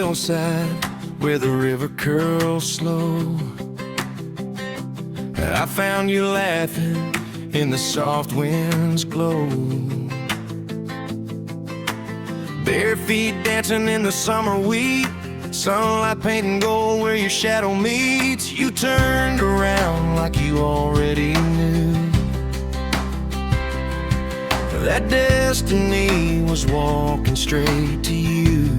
hillside where the river curls slow. I found you laughing in the soft wind's glow. Bare feet dancing in the summer wheat, sunlight painting gold where your shadow meets. You turned around like you already knew that destiny was walking straight to you.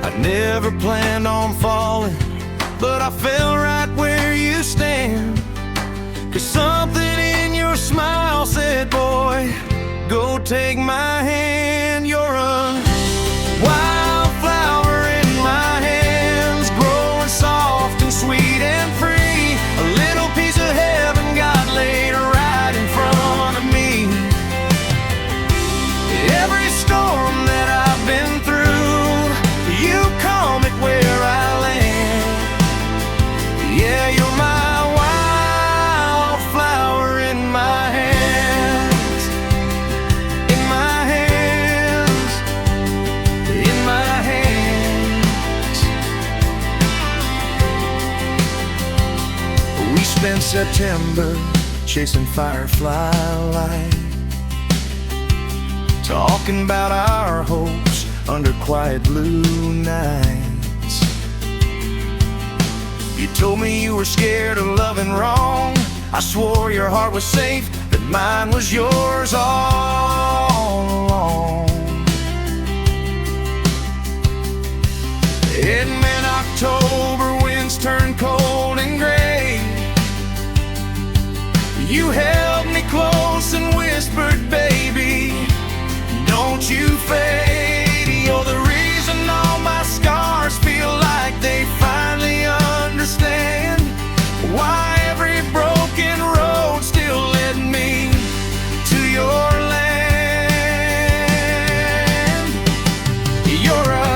I never planned on falling, but I fell right where you stand. 'Cause something in your smile said, boy, go take my hand. You're a wildflower in my hands, growing soft and sweet and free. A little piece of heaven God laid right in front of me. Every storm that I've been through, you calm it where I land. Yeah, you're my wildflower in my hands. In my hands. In my hands. We spent September chasing firefly light, talking about our hopes under quiet blue nights. You told me you were scared of loving wrong. I swore your heart was safe, that mine was yours all along. It meant October winds turned cold and gray. You held me close and whispered, baby, don't you fade. You're the reason all my scars feel like they finally understand why every broken road still led me to your land. You're a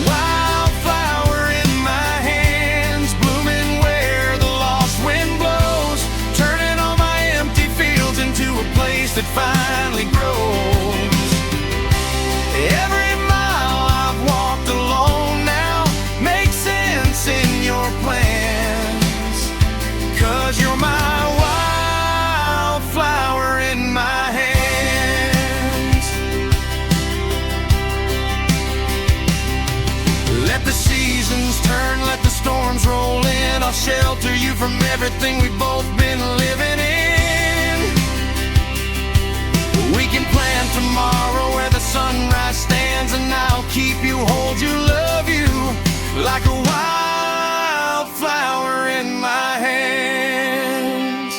wildflower in my hands, blooming where the lost wind blows, turning all my empty fields into a place that finally grows. Every mile I've walked alone now makes sense in your plans. 'Cause you're my wildflower in my hands. Let the seasons turn, let the storms roll in. I'll shelter you from everything we've both been living in. We can plan tomorrow where the sunrise stands, and I'll keep you, hold you, love you like a wildflower in my hands.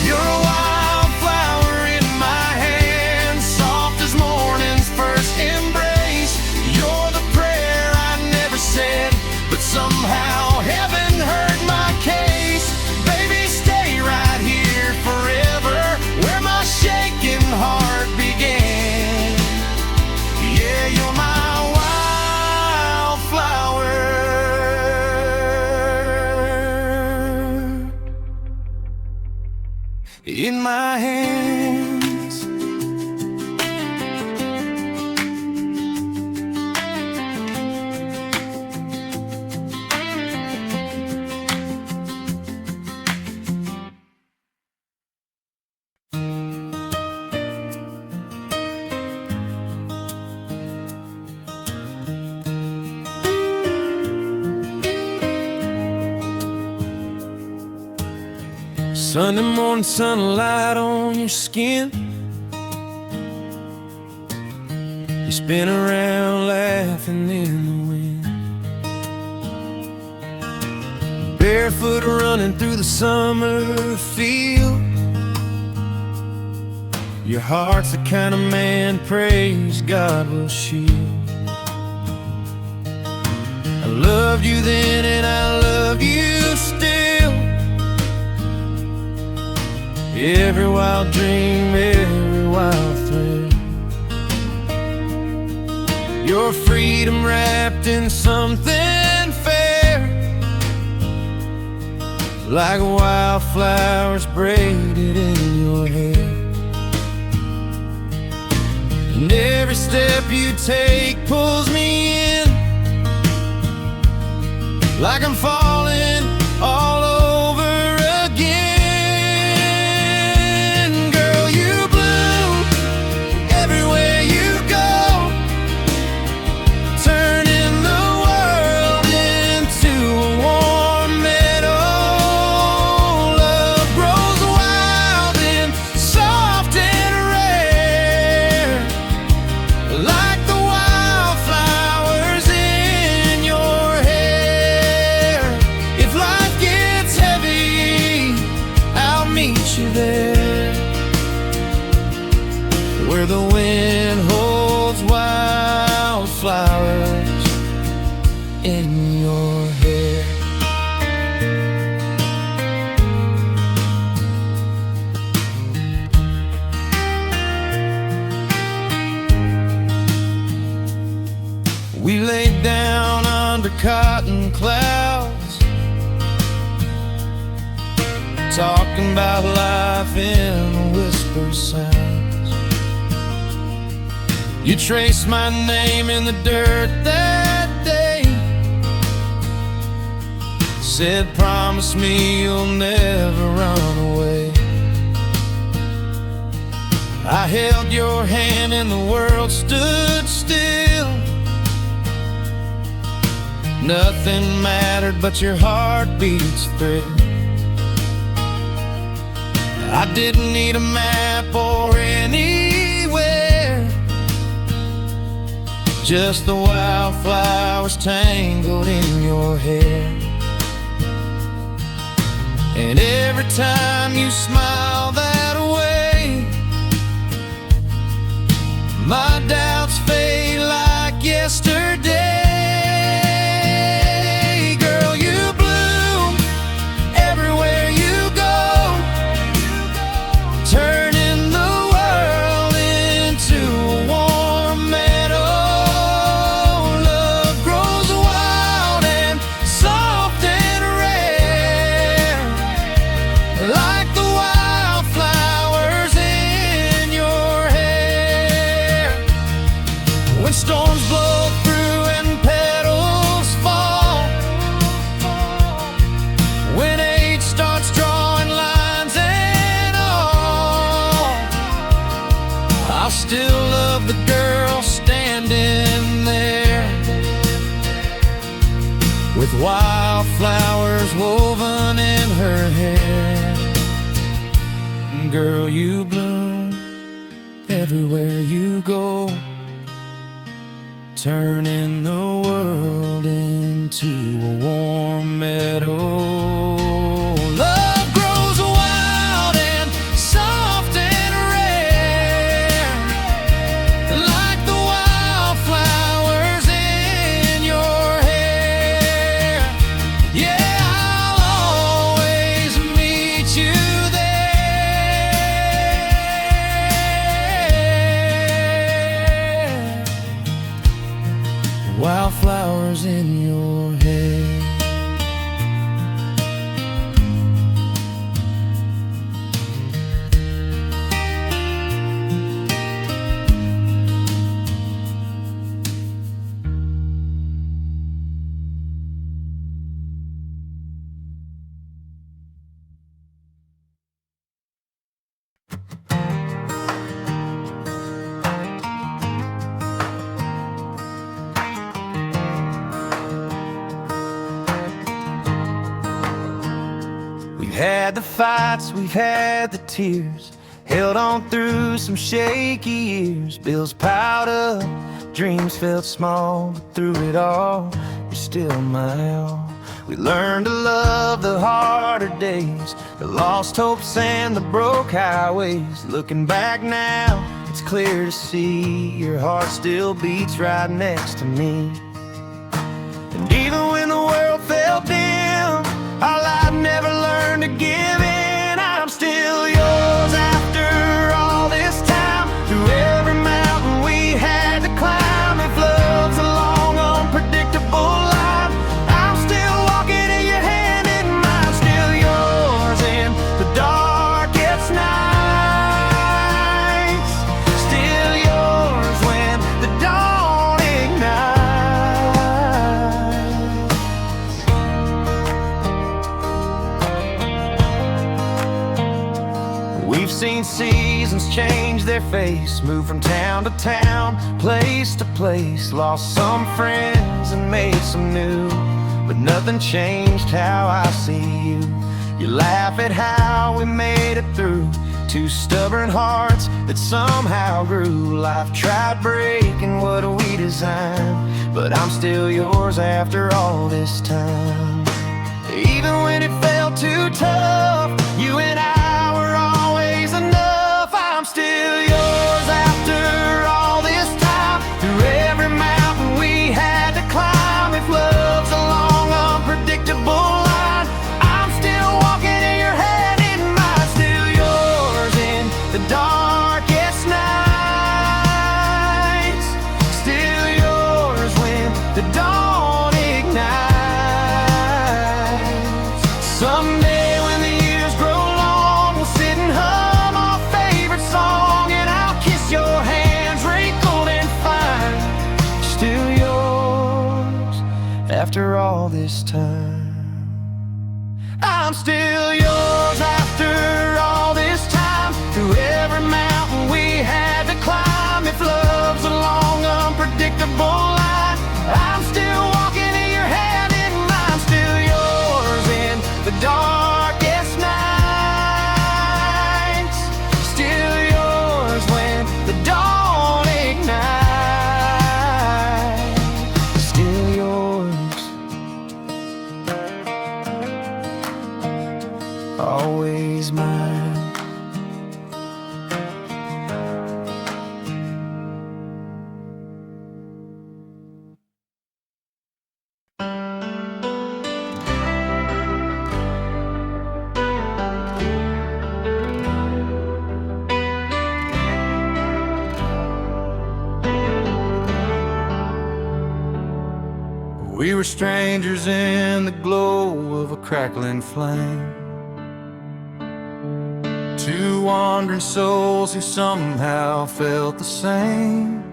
You're a wildflower in my hands, soft as morning's first embrace. You're the prayer I never said, but somehow heaven heard my case. Baby, stay right here forever, where my shaking heart began. Yeah, you're my wildflower in my hands. Sunday morning sunlight on your skin, you spin around laughing in the wind, barefoot running through the summer field. Your heart's the kind of man praise God will shield. I loved you then and I love you still. Every wild dream, every wild thrill, your freedom wrapped in something fair, like wildflowers braided in your hair. And and every step you take pulls me in, like I'm falling all over again. Girl, you bloom everywhere you go, turning the world into a warm meadow. Love grows wild and soft and rare, like the wildflowers in your hair. If life gets heavy, I'll meet you there, where the wind holds wildflowers in your hair. We laid down under cotton clouds, talking about life in whisper sounds. You traced my name in the dirt that day, said promise me you'll never run away. I held your hand and the world stood still. Nothing mattered but your heartbeat's thrill. I didn't need a map or anywhere, just the wildflowers tangled in your hair. And every time you smile that way, my doubts fade like yesterday. Girl, you bloom everywhere you go, turning the world into a warm meadow. Love grows wild and soft and rare, like the wildflowers in your hair. When storms blow through and petals fall, when age starts drawing lines and all, I'll still love the girl standing there, with wildflowers woven in her hair. Girl, you bloom everywhere you go, turning the world into a warm meadow. Love grows wild and soft and rare, like the wildflowers in your hair. Yeah, I'll always meet you there, wildflowers in your hair. We've had the fights, we've had the tears, held on through some shaky years. Bills piled up, dreams felt small, but through it all, you're still my all. We learned to love the harder days, the lost hopes and the broke highways. Looking back now, it's clear to see your heart still beats right next to me. And even when the world felt dim, our life never learned to give in. I'm still yours after all this time, through every mountain we had to climb. If love's a long, unpredictable line, I'm still walking in your hand in mine. Still yours in the darkest nights, still yours seen seasons change their face, moved from town to town, place to place, lost some friends and made some new, but nothing changed how I see you. You laugh at how we made it through, two stubborn hearts that somehow grew. Life tried breaking what we designed, but I'm still yours after all this time. Even when it felt too tough, you and I were always enough. I'm still yours after all this time, through every mountain we had to climb. If love's a long, unpredictable line, I'm still walking in your hand in mine. Still yours in the darkest nights, still yours when the dawn ignites. Someday when the years grow long, we'll sit and hum our favorite song, and I'll kiss your hands wrinkled and fine. Still yours after all this time. I'm still yours after all this time, through every mountain we had to climb. If love's a long, unpredictable line, I'm still walking in your hand in mine. Still yours in the darkest nights, still yours when the dawn ignites. Still yours, always mine. We were strangers in the glow of a crackling flame, two wandering souls who somehow felt the same.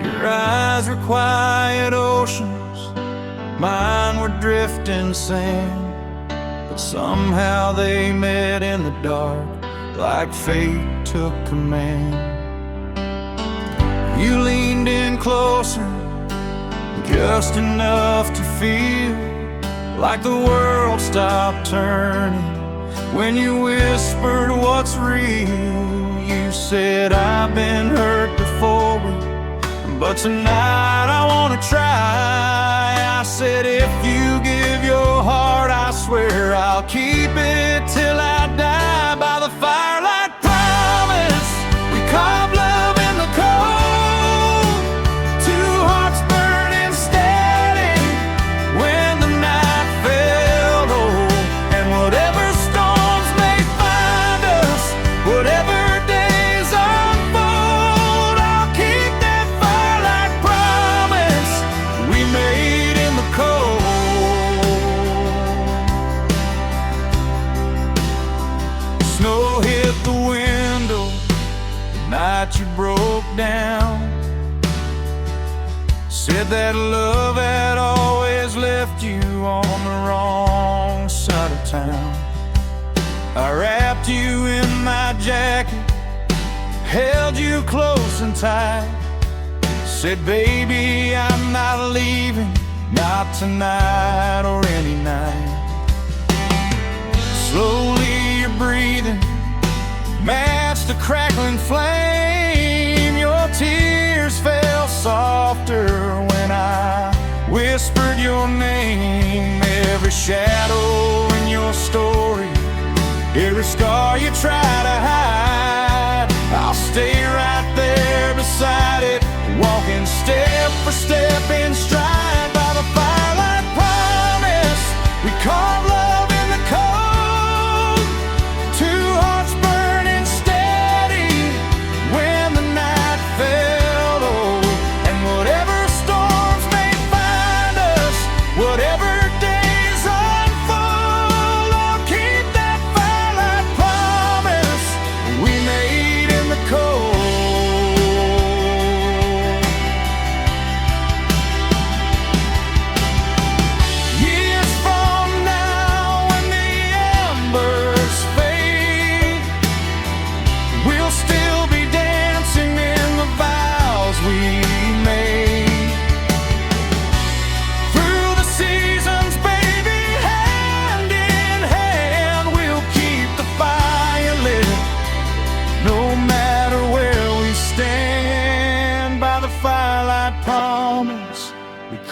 Your eyes were quiet oceans, mine were drifting sand, but somehow they met in the dark, like fate took command. You leaned in closer, just enough to feel like the world stopped turning. When you whispered what's real, you said I've been hurt before, but tonight I wanna try. I said if you give your heart, I swear I'll keep it till I die. By the firelight promise we carved love in the cold, two hearts burning steady when the night fell low. And whatever storms may find us, whatever days unfold, I'll keep that firelight promise we made in the cold. Snow hit the window the night you broke down, said that love had always left you on the wrong side of town. I wrapped you in my jacket, held you close and tight, said baby I'm not leaving, not tonight or any night. Slowly you're breathing, matched the crackling flame. Your tears fell softer when I whispered your name. Every shadow in your story, every scar you try to hide, I'll stay right there beside it, walking step for step in stride. By the firelight promise we carved love in the cold, two hearts burning steady when the night fell low. And whatever storms may find us, whatever days unfold, I'll keep that firelight promise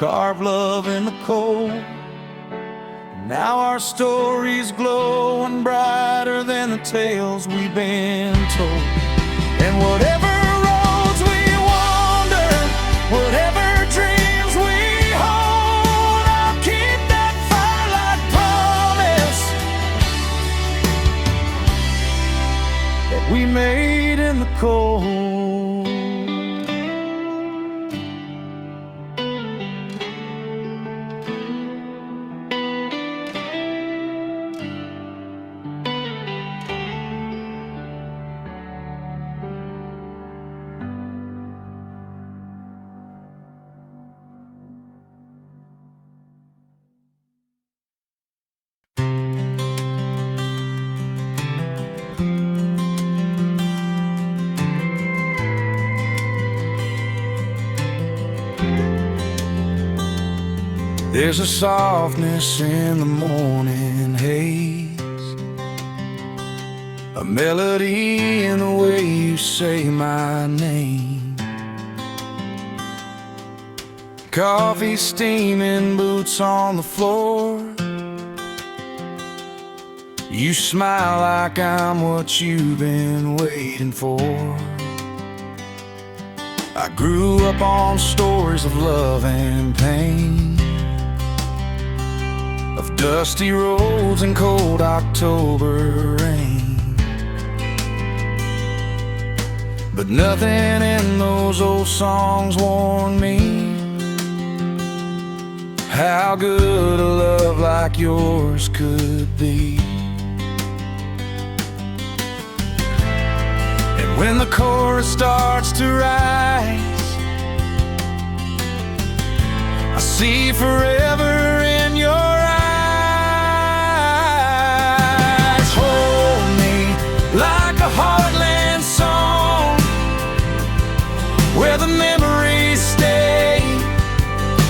carved love in the cold. Now our stories glowing brighter than the tales we've been told. And whatever roads we wander, whatever dreams we hold, I'll keep that firelight promise that we made in the cold. There's a softness in the morning haze, a melody in the way you say my name. Coffee steaming, boots on the floor. You smile like I'm what you've been waiting for. I grew up on stories of love and pain, of dusty roads and cold October rain. But nothing in those old songs warned me how good a love like yours could be. And when the chorus starts to rise, I see forever in your eyes. Like a heartland song, where the memories stay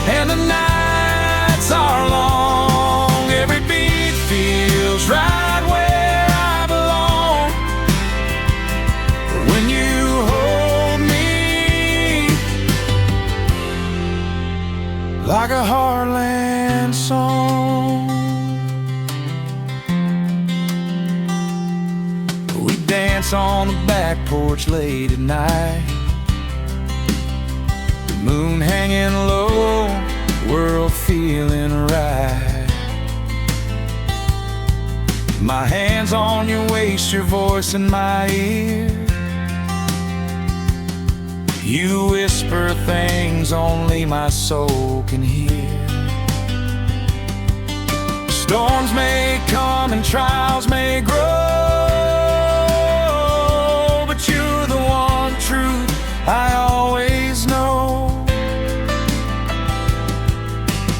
and the nights are long. Every beat feels right where I belong. When you hold me, like a heartland song. Dance on the back porch late at night, the moon hanging low, world feeling right. My hands on your waist, your voice in my ear. You whisper things only my soul can hear. Storms may come and trials may grow, you're the one truth I always know.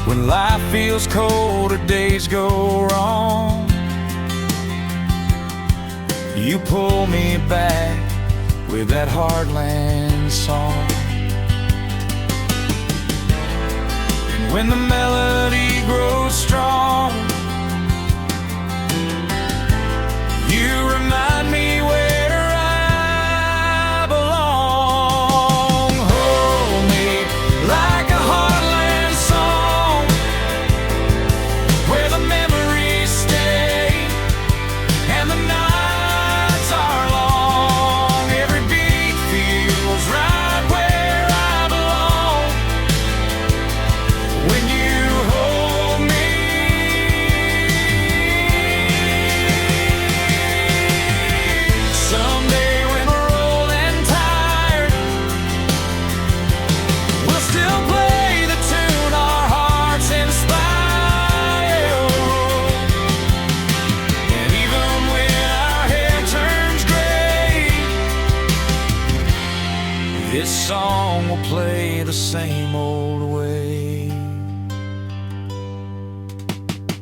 When life feels cold or days go wrong, you pull me back with that heartland song. And when the melody grows strong, you remind me where this song will play the same old way.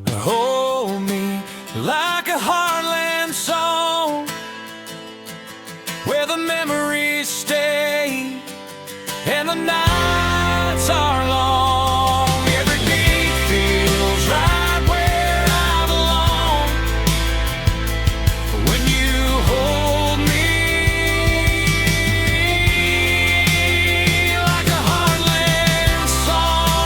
Hold me like a heartland song, where the memories stay and the nights are long. Every beat feels right where I belong. When you hold me like a heartland song.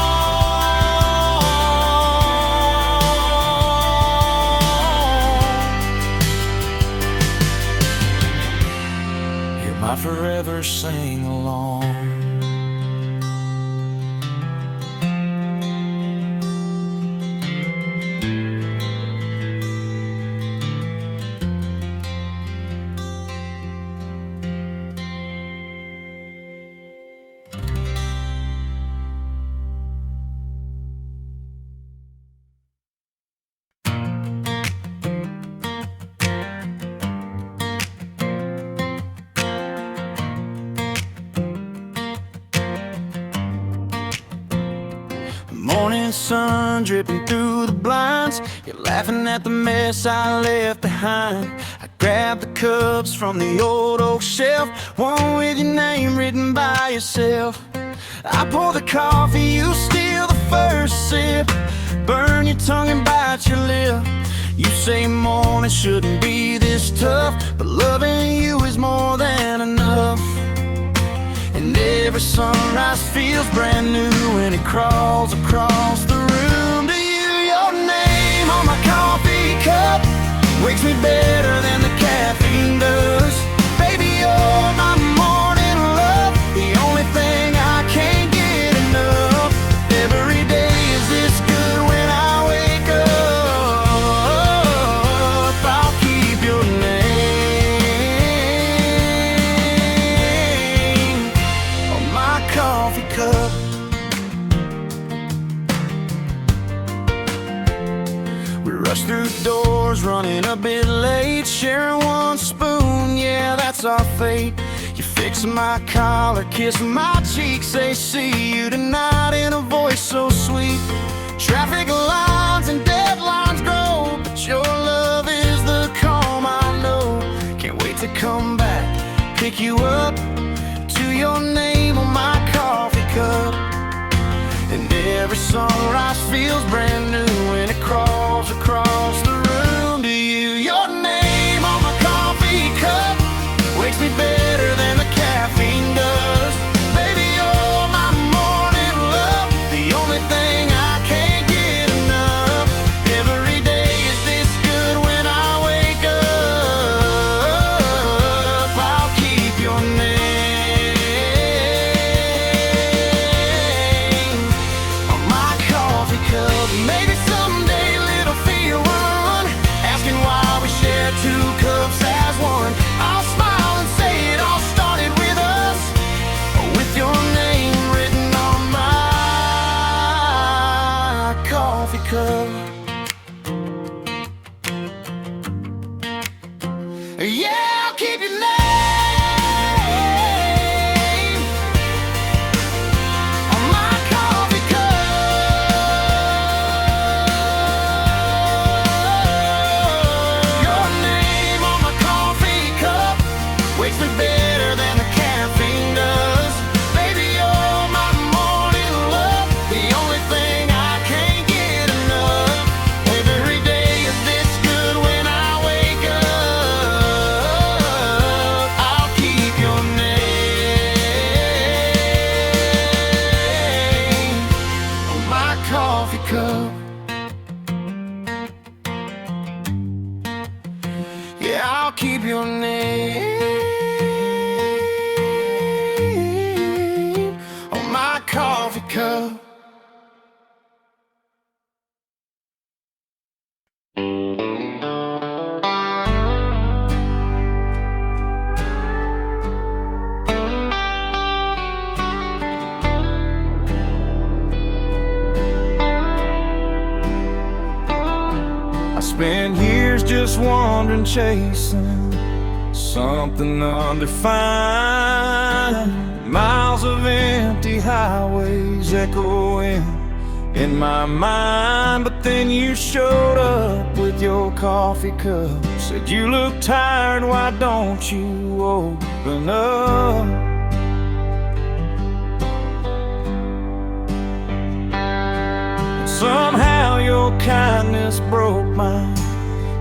sun dripping through the blinds. You're laughing at the mess I left behind. I grabbed the cups from the old oak shelf, one with your name written by yourself. I pour the coffee, you steal the first sip, burn your tongue and bite your lip. You say morning shouldn't be this tough, but loving you is more than enough. And every sunrise feels brand new when it crawls across the room to you. Your name on my coffee cup wakes me better than the caffeine does. Baby, you're my morning love, the only thing I can't get enough. Every day is this good when I wake up. I'll keep your name on my coffee cup. We rush through doors, running a bit late, sharing one spoon, yeah, that's our fate. You fix my collar, kiss my cheek, say see you tonight in a voice so sweet. Traffic lines and deadlines grow, but your love is the calm I know. Can't wait to come back, pick you up, to your name on my coffee cup. And every sunrise feels brand new when it crawls across the room to you. Your name on my coffee cup wakes me better than the caffeine does. Baby, you're my morning love, the only thing I can't get enough. Every day is this good when I wake up. I'll keep your name on my coffee cup. Maybe someday little feel one, asking why we share two cups as one. I'll smile and say it all started with us, with your name written on my coffee cup. Yeah, I'll keep your name on my coffee cup. Your name on my coffee cup wakes me better than the caffeine does. Baby, you're my morning love, the only thing I can't get enough. Every day is this good when I wake up. I'll keep your name on my coffee cup. Yeah, I'll keep your name on my coffee cup. I spent years just wandering, chasing something undefined. Miles of empty highways echoing in my mind. But then you showed up with your coffee cup, said you look tired, why don't you open up? Somehow your kindness broke my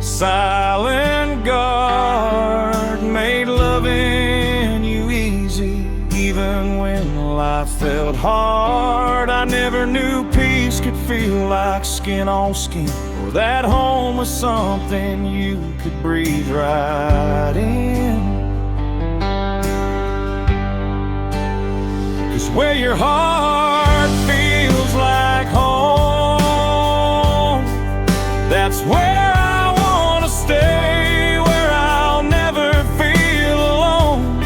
silent guard, made loving you easy even when life felt hard. I never knew peace could feel like skin on skin, or that home was something you could breathe right in. 'Cause where your heart feels like home, that's where I wanna stay, where I'll never feel alone.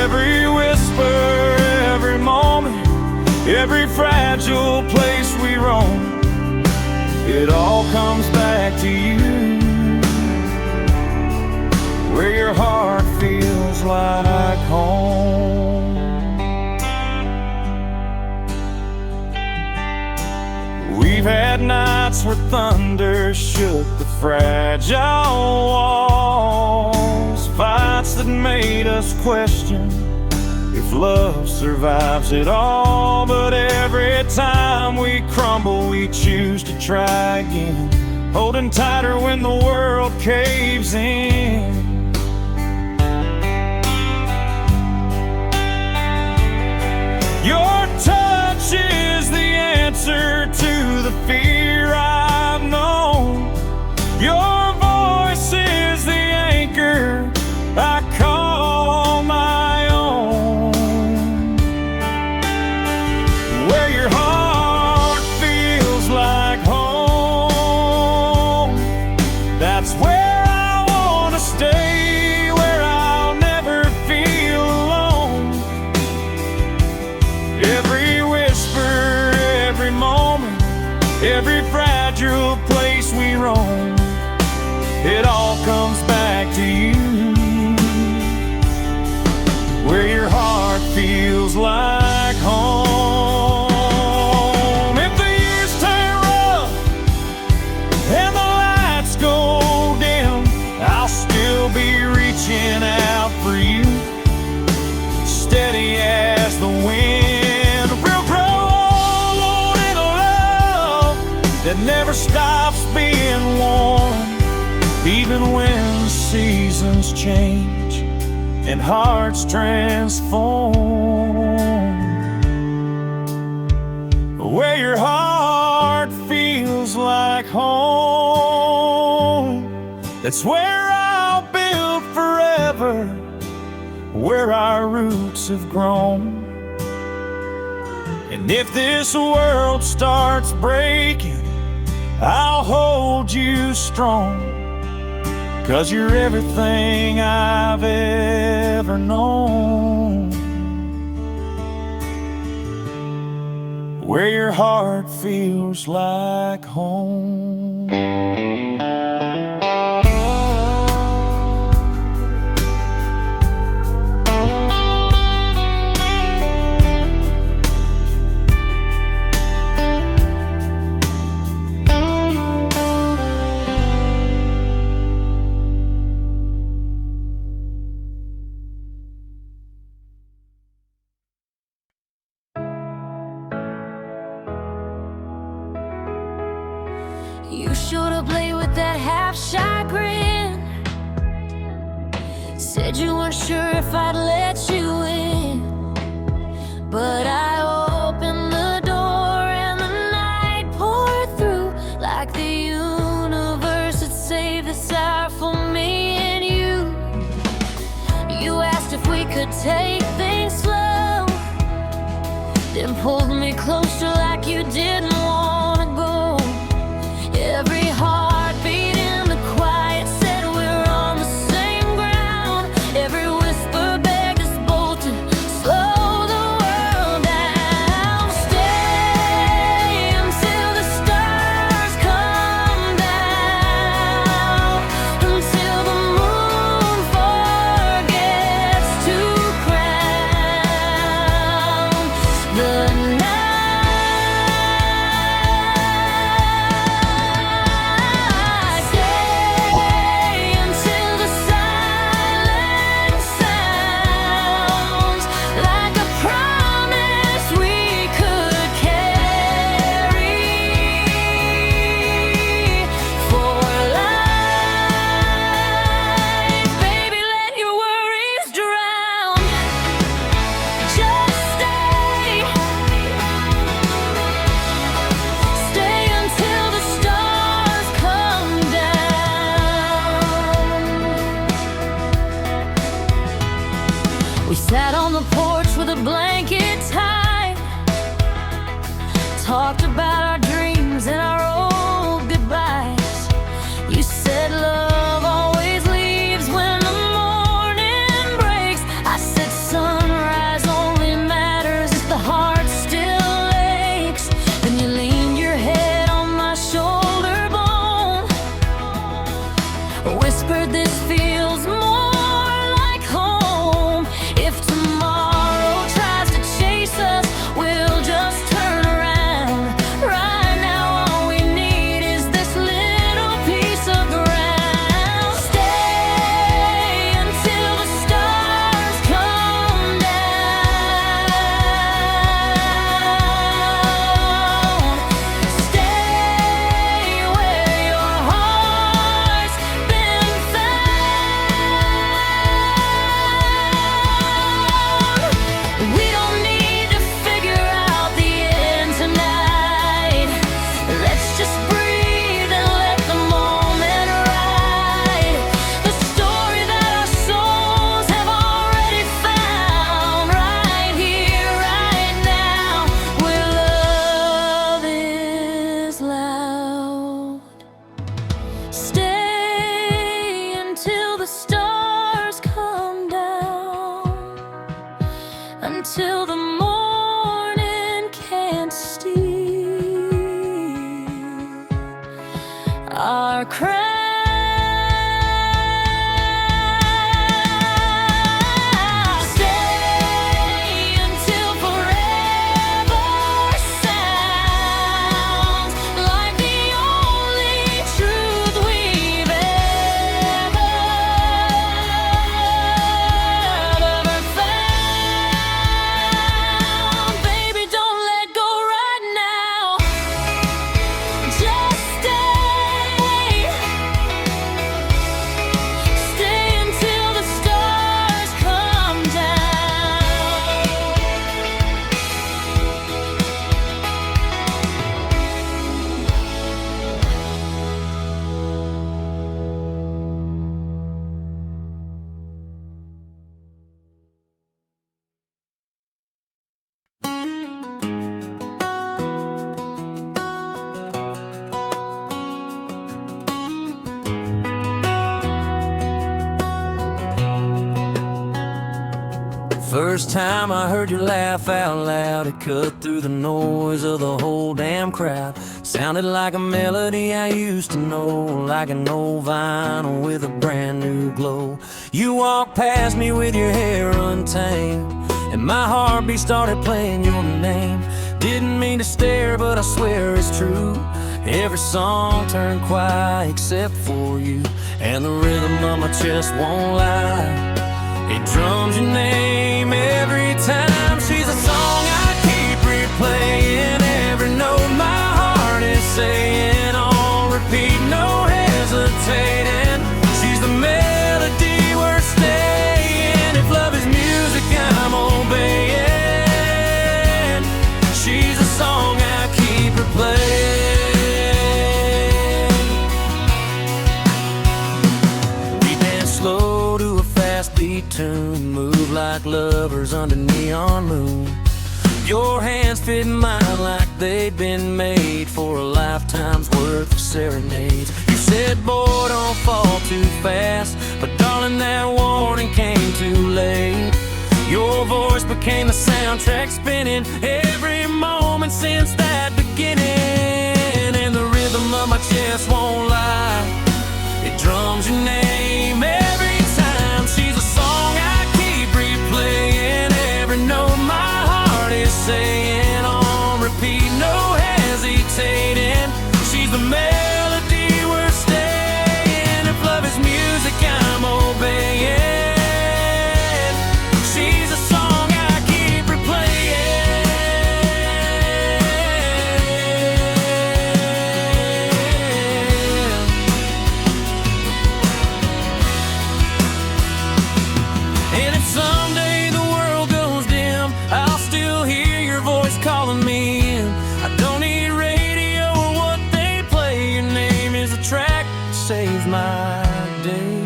Every whisper, every moment, every fragile place we roam, it all comes back to you, where your heart feels like home. had nights where thunder shook the fragile walls, fights that made us question if love survives it all. But every time we crumble, we choose to try again, holding tighter when the world caves in. Your touch is the answer to the fear I've known. Your voice is the anchor I call my own. Where your heart feels like home, that's where I want to stay, where I'll never feel alone. Every whisper, every moment, every fragile place we roam, it all comes back to you. Where your heart feels like home. If the years turn rough and the lights go dim, I'll still be reaching out for you, steady as the wind. We'll grow old in a love that never stops being warm, even when the seasons change and hearts transform. Where your heart feels like home, that's where I'll build forever, where our roots have grown. And if this world starts breaking, I'll hold you strong, 'cause you're everything I've ever known. Where your heart feels like home. You showed up late with that half-shy grin, said you weren't sure if I'd let you in, but I opened the door and the night poured through like the universe had saved this hour for me and you. You asked if we could take things slow, then pulled me closer like you didn't want to go. Every heartbeat in the quiet said we're on the same ground. Every whisper begged us both to slow the world down. Stay until the stars come down, until the moon forgets to crown the night. We sat on the porch with a blanket tied, talked about our dreams and our old goodbyes. You said love always leaves when the morning breaks. I said sunrise only matters if the heart still aches. Then you leaned your head on my shoulder bone, whispered this feels more like home. If tomorrow tries to chase us, we'll just turn around our crown. Stay until forever sounds like the only truth we've ever found. Baby, don't let go right now. Just stay until the stars come down. First time I heard you laugh out loud, it cut through the noise of the whole damn crowd. Sounded like a melody I used to know, like an old vinyl with a brand new glow. You walked past me with your hair untamed, and my heartbeat started playing your name. Didn't mean to stare, but I swear it's true. Every song turned quiet except for you, and the rhythm of my chest won't lie. It drums your name every time. She's a song I keep replaying, every note my heart is saying on repeat, no hesitating. She's the melody we're staying. If love is music, I'm obeying. She's a song I keep replaying. We dance slow to a fast beat tune, move like lovers under neon moon. Your hands fit mine like they'd been made for a lifetime's worth of serenades. You said, boy, don't fall too fast, but darling, that warning came too late. Your voice became the soundtrack spinning every moment since that beginning, and the rhythm of my chest won't lie. It drums your name every time. She's a song I keep replaying, every note my heart is saying on repeat, no hesitating. She's the melody we're staying. If love is music, I'm obeying. She's a song I keep replaying. And if someday the world goes dim, I'll still hear your voice calling me in. I don't need radio or what they play. Your name is a track that saves my day.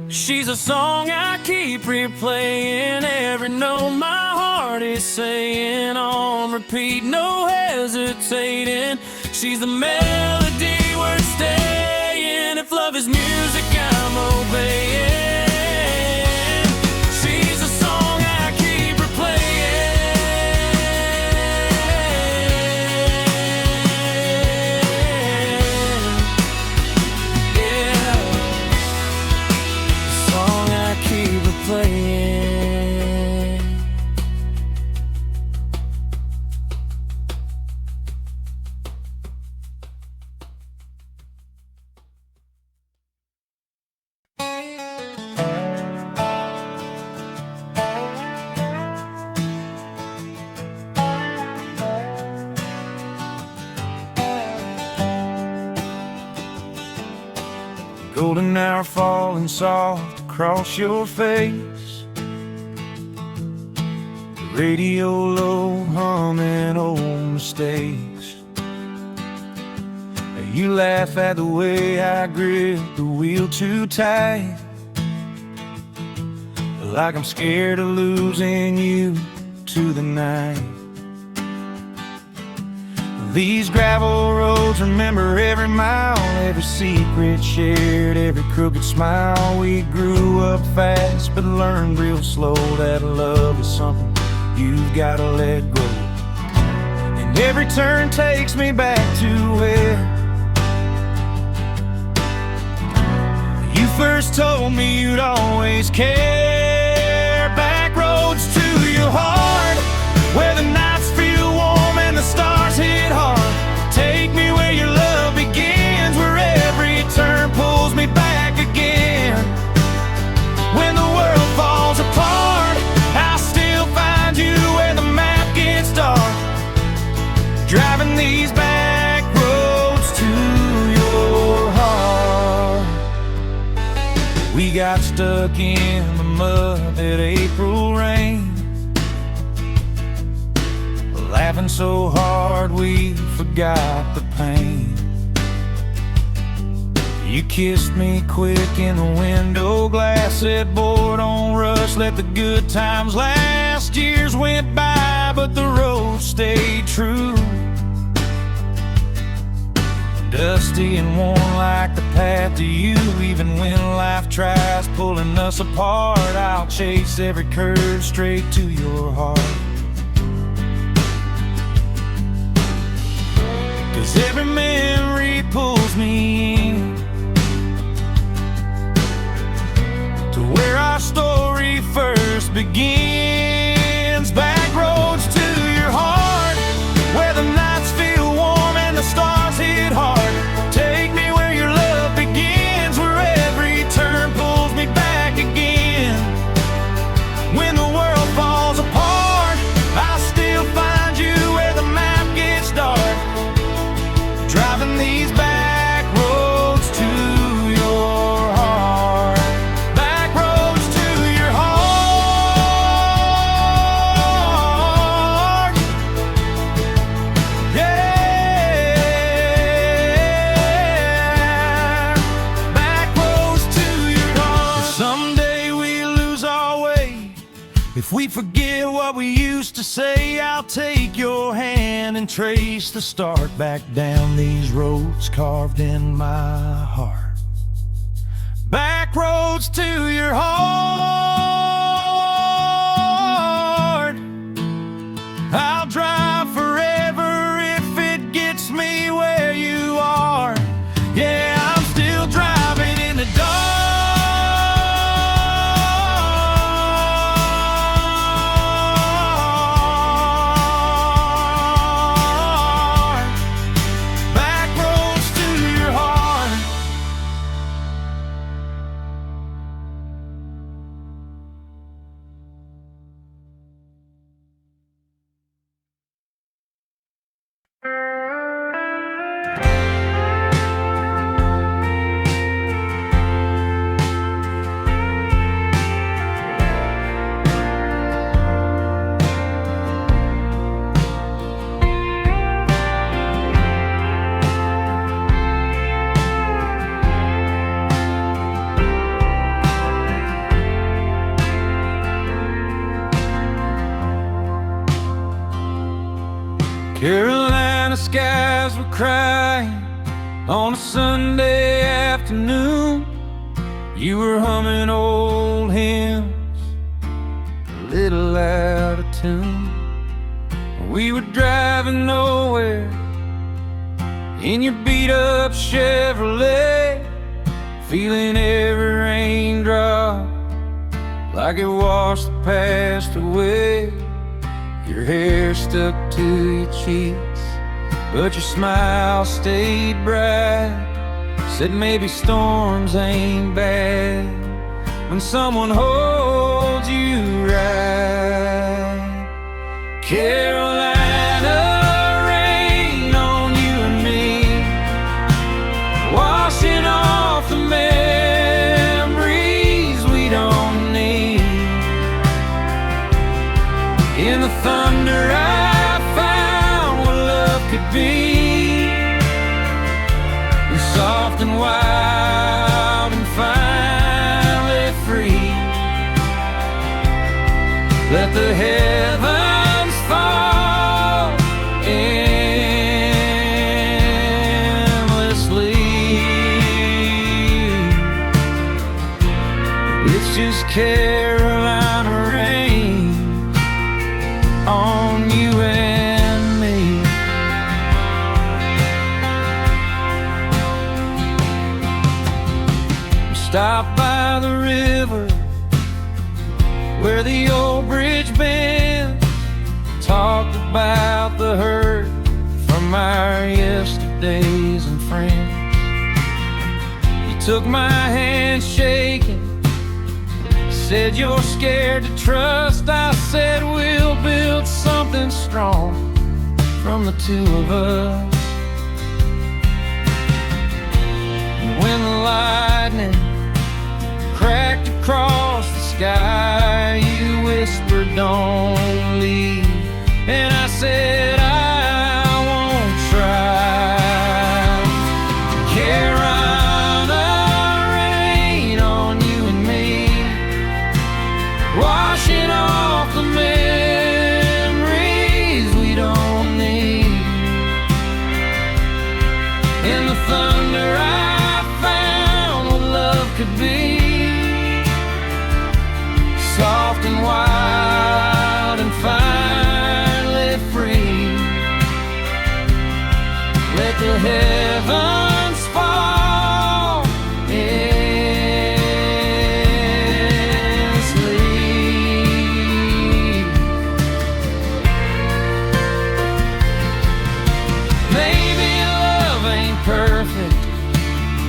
She's a song I keep replaying, every note my heart is saying on repeat, no hesitating. She's the melody we're staying. If love is music, I'm obeying. She's a song I keep replaying. Yeah, the song I keep replaying. Golden hour falling soft across your face, the radio low humming old mistakes. You laugh at the way I grip the wheel too tight, like I'm scared of losing you to the night. These gravel roads remember every mile, every secret shared, every crooked smile. We grew up fast but learned real slow that love is something you've gotta let go. And every turn takes me back to where first told me you'd always care. Back roads to your heart, where the nights feel warm and the stars hit hard. Take me where your love begins, where every turn pulls me back again. When the world falls apart, I still find you where the map gets dark. Driving these back roads to your heart. We got stuck in the mud that April rain, laughing so hard we forgot the pain. You kissed me quick in the window glass, said boy don't rush, let the good times last. Years went by but the road stayed true, dusty and worn like the path to you. Even when life tries pulling us apart, I'll chase every curve straight to your heart. 'Cause every memory pulls me in to where our story first begins. Back roads to your heart, where the nights feel warm and the stars hit hard. Take me where your love begins, where every turn pulls me back again. When the world falls apart, I still find you where the map gets dark. Driving these back roads to your heart. Back roads to your heart. Yeah. Back roads to your heart. If someday we lose our way, if we forget what we used to say, I'll take your hand and trace the start back down these roads carved in my heart. Back roads to your heart. I'll drive forever if it gets me where you are. Yeah, I'm still driving in the dark. Carolina skies were crying on a Sunday afternoon. You were humming old hymns, a little out of tune. We were driving nowhere in your beat-up Chevrolet, feeling every raindrop like it washed the past away. Your hair stuck to your cheeks, but your smile stayed bright. Said maybe storms ain't bad when someone holds you right. Carolina, rain on you and me, washing off the memories we don't need. In the thunder I found what love could be, and soft and wild and finally free. Let the heavens fall endlessly. It's just Carolina rain on you and me. Stop where the old bridge bends. Talked about the hurt from our yesterdays and friends. You took my hand shaking, said you're scared to trust. I said we'll build something strong from the two of us. And when the lightning cracked across the sky, you whispered, "Don't leave." And I said, "I won't try." Carolina rain on you and me, washing off the memories we don't need. In the thunder I found what love could be, soft and wild and finally free. Let the heavens fall endlessly. Maybe love ain't perfect,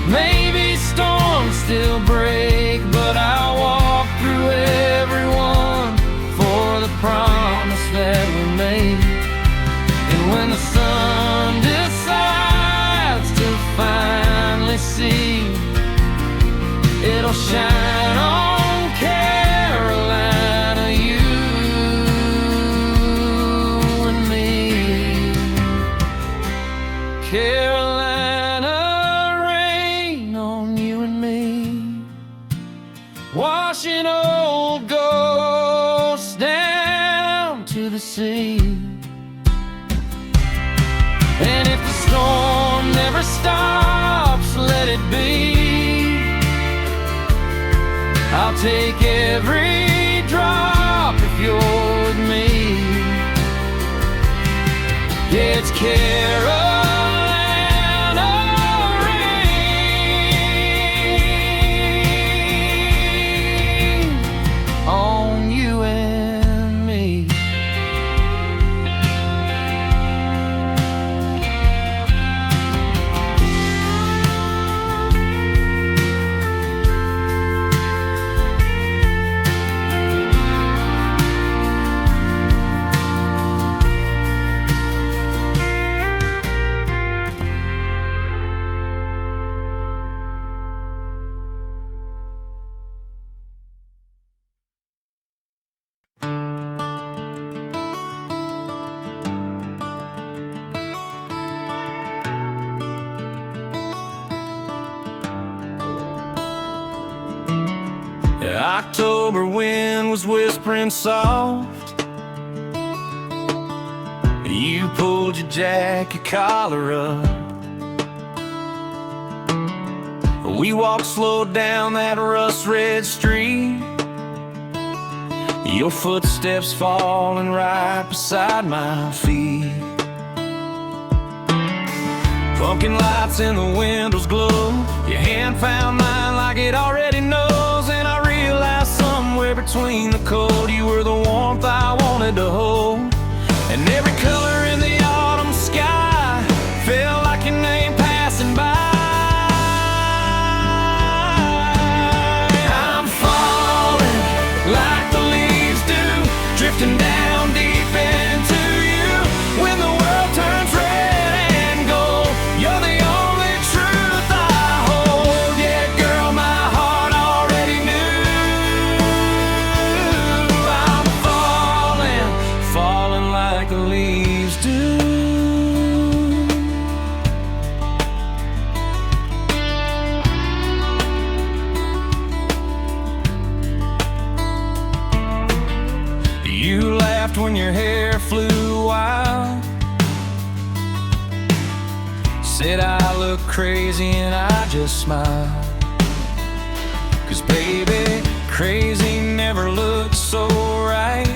maybe storms still break, but I'll walk through everyone for the promise that we made. And when the sun decides to finally see, it'll shine on Carolina, you and me. Carolina rain on you and me, washing old ghosts down to the sea. And if the storm never stops, let it be. I'll take every drop if you're with me. Yeah, it's Carolina rain on you and me. The October wind was whispering soft. You pulled your jacket collar up. We walked slow down that rust-red street, your footsteps falling right beside my feet. Pumpkin lights in the windows glow. Your hand found mine like it already knows. And I realized somewhere between the cold, you were the warmth I wanted to hold. And every color in the autumn sky felt like your name passing by. I'm falling like the leaves do, drifting down deep into you. When the world turns red and gold, you're the only truth I hold. Yeah, girl, my heart already knew. I'm falling, falling like the leaves do. You laughed when your hair flew wild, said I look crazy and I just smiled. 'Cause baby, crazy never looked so right.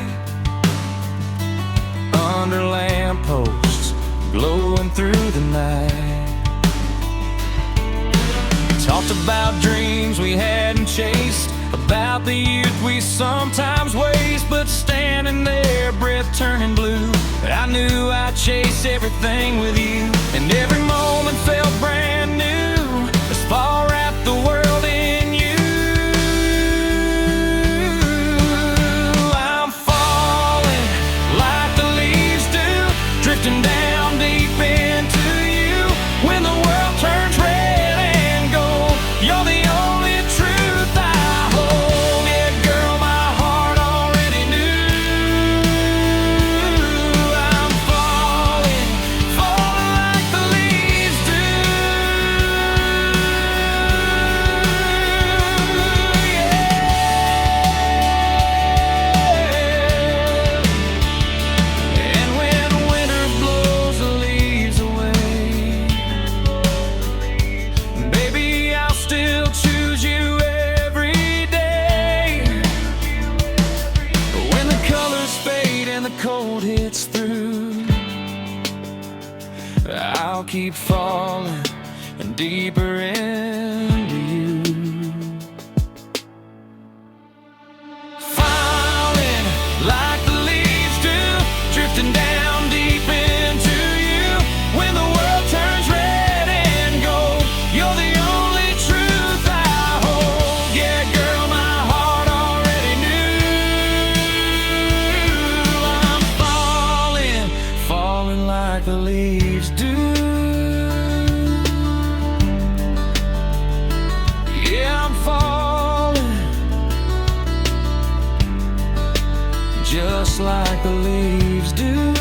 Under lampposts, glowing through the night. Talked about dreams we hadn't chased, about the youth we sometimes waste. But standing there, breath turning blue, I knew I'd chase everything with you. And every moment felt brand new, as fall wrapped the world in you. I'm falling like the leaves do, drifting down deep into you. When the world turns red and gold, you're the only truth I hold. Yeah, girl, my heart already knew. I'm falling, falling like the leaves do. Yeah. And when winter blows the leaves away, baby, I'll still choose you every day. But when the colors fade and the cold hits through, I'll keep falling and deeper into you. Falling like the leaves do, drifting down deep into you. When the world turns red and gold, you're the only truth I hold. Yeah, girl, my heart already knew. I'm falling, falling like the leaves do. Yeah, I'm falling, just like the leaves do.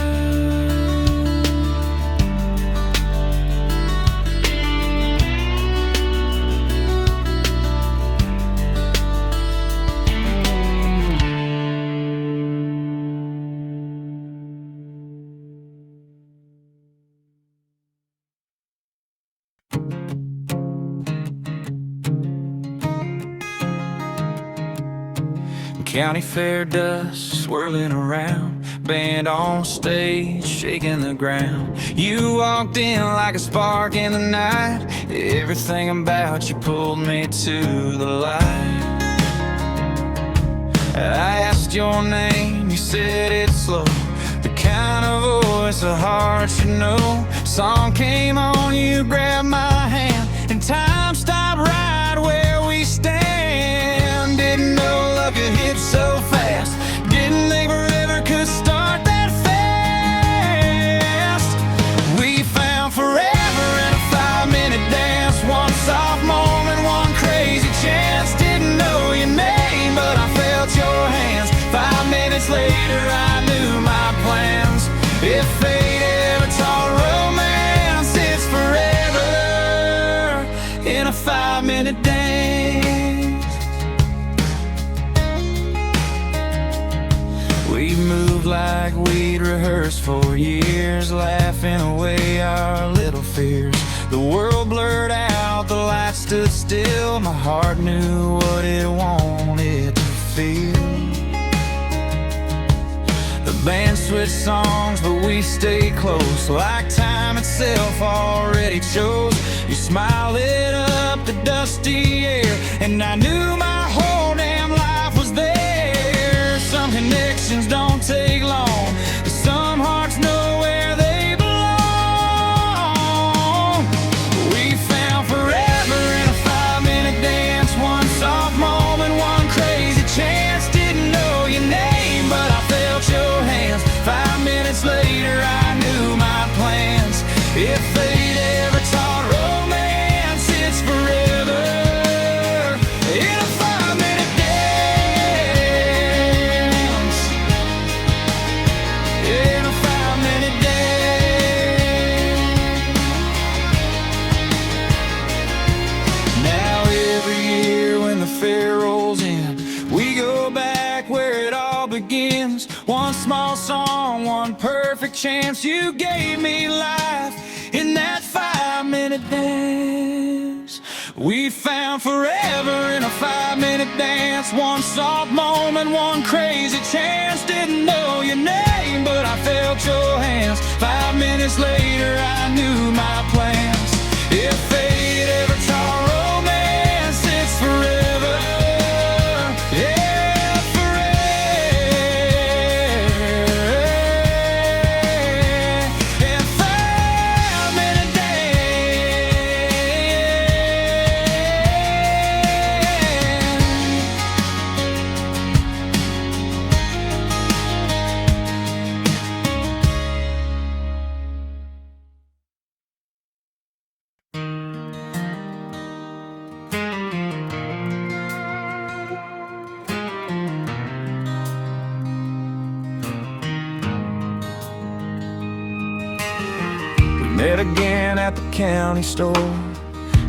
County fair dust swirling around, band on stage shaking the ground. You walked in like a spark in the night, everything about you pulled me to the light. I asked your name, you said it slow, the kind of voice a heart should know. Song came on, you grabbed my hand, and time stopped right where we stand. Didn't know love could hit so fast, didn't think forever could start that fast. We found forever in a 5-minute dance, one soft moment, one crazy chance. Didn't know your name, but I felt your hands. 5 minutes later I knew my plans. If fate ever taught romance, it's forever in a 5-minute dance. We moved like we'd rehearsed for years, laughing away our little fears. The world blurred out, the lights stood still, my heart knew what it wanted to feel. The band switched songs, but we stayed close, like time itself already chose. You smile lit up the dusty air, and I knew my whole damn life was there. Some connections don't take long, some hearts know where they belong. We found forever in a 5-minute dance, one soft moment, one crazy chance. Didn't know your name, but I felt your hands. 5 minutes later I knew my plans. If fate ever taught romance, it's forever in a 5-minute dance. In a 5-minute dance. Now every year when the fair rolls in, we go back where it all begins. One small song, one perfect chance. You gave me life in that 5-minute dance. We found forever in a 5-minute dance, one soft moment, one crazy chance. Didn't know your name, but I felt your hands. 5 minutes later I knew my plans. If fate ever taught romance, it's forever Met again at the county store.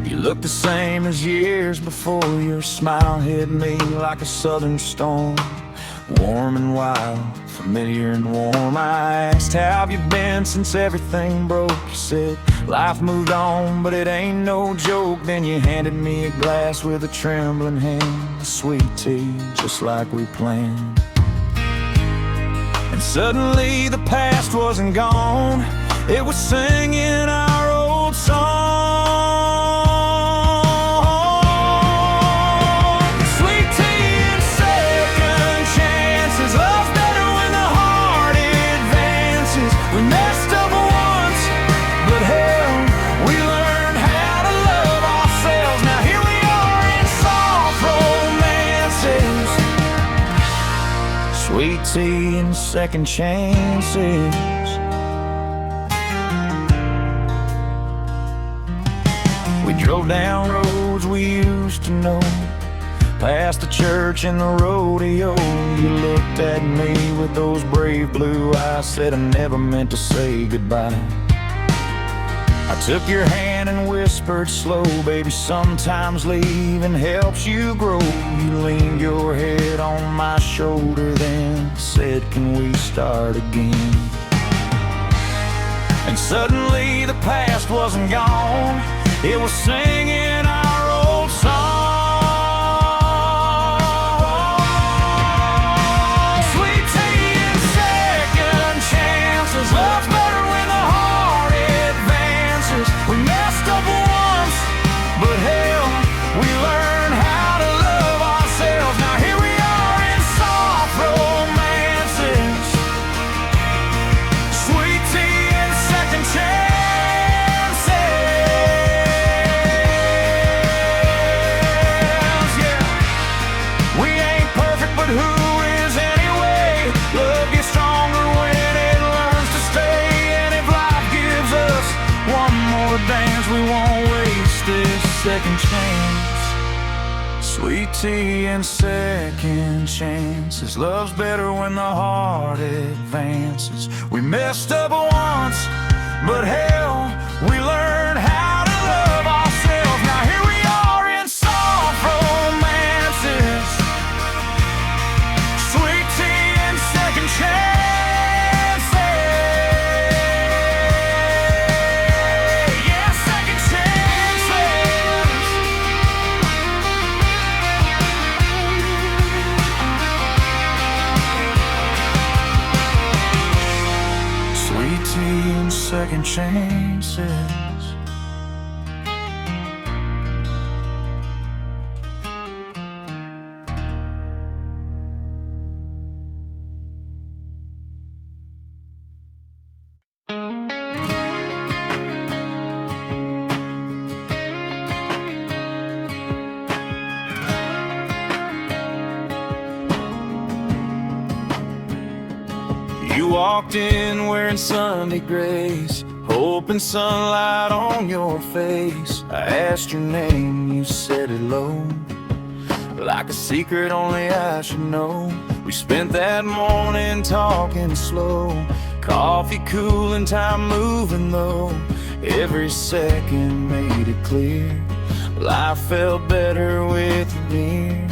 You looked the same as years before. Your smile hit me like a southern storm. Warm and wild, familiar and warm. I asked, how have you been since everything broke? You said, life moved on, but it ain't no joke. Then you handed me a glass with a trembling hand, a sweet tea, just like we planned. And suddenly the past wasn't gone. It was singing our old song. Sweet tea and second chances. Love's better when the heart advances. We messed up once, but hell, we learned how to love ourselves. Now here we are in soft romances. Sweet tea and second chances. We drove down roads we used to know, past the church and the rodeo. You looked at me with those brave blue eyes, said I never meant to say goodbye. I took your hand and whispered slow, baby, sometimes leaving helps you grow. You leaned your head on my shoulder then said, can we start again? And suddenly the past wasn't gone. It was singing our old song. Sweet tea and second chances. Love's better when the heart advances. We messed up once, but hell, we learned how to love ourselves. Now here we are in soft romances. Sweet tea and second chances. Dance, we won't waste this second chance. Sweet tea and second chances. Love's better when the heart advances. We messed up once, but hell, we learned how to love ourselves. Now here we are in soft romances. Sweet tea and second chances. Second chances. You walked in wearing Sunday grace, hoping sunlight on your face. I asked your name, you said hello, like a secret only I should know. We spent that morning talking slow, coffee cool and time moving though. Every second made it clear, life felt better with you near.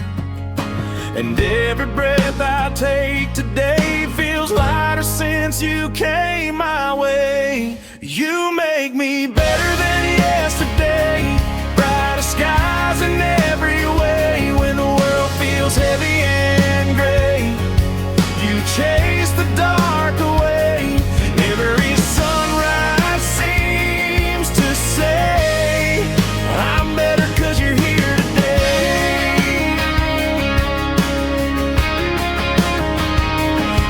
And every breath I take today feels lighter since you came my way. You make me better than yesterday, brighter skies in every way. When the world feels heavy and gray, you chase the dark away. Every sunrise seems to say, I'm better 'cause you're here today.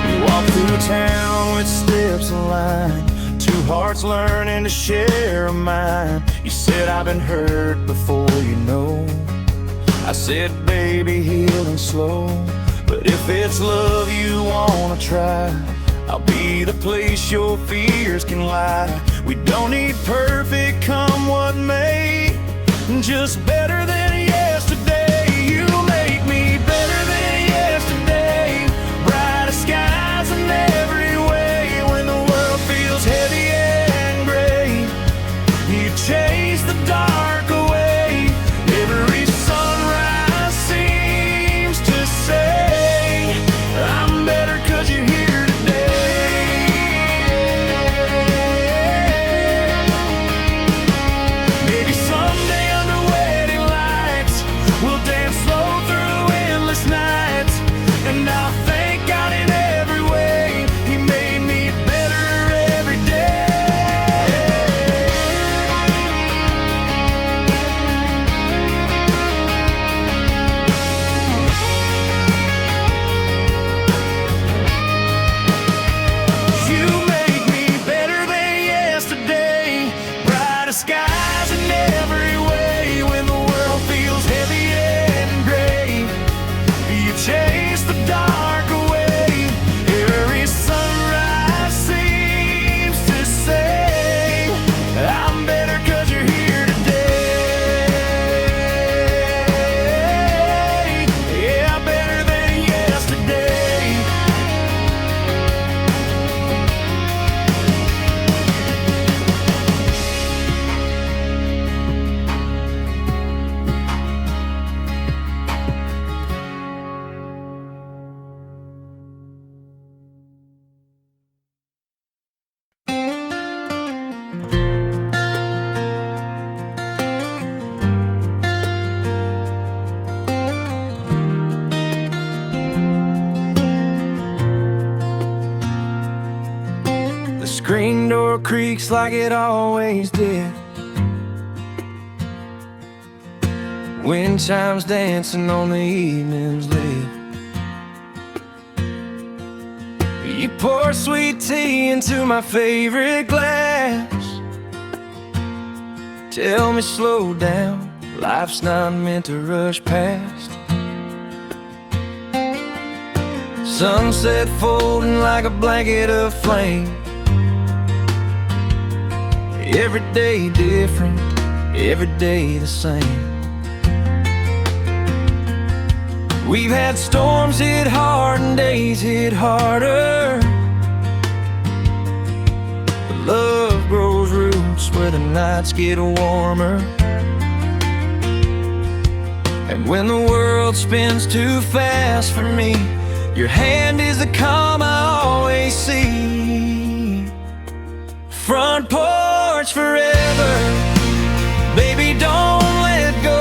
We walk through town with steps aligned, two hearts learning to share a mind. You said I've been hurt before, you know. I said, baby, healing slow. But if it's love you wanna try, I'll be the place your fears can lie. We don't need perfect, come what may, just better than yesterday. You make me better than yesterday, brighter skies in every way. When the world feels heavy and gray, screen door creaks like it always did. Wind chimes dancing on the evening's lid. You pour sweet tea into my favorite glass. Tell me slow down, life's not meant to rush past. Sunset folding like a blanket of flame. Every day different, every day the same. We've had storms hit hard and days hit harder, but love grows roots where the nights get warmer. And when the world spins too fast for me, your hand is the calm I always see. Front porch forever, baby, don't let go.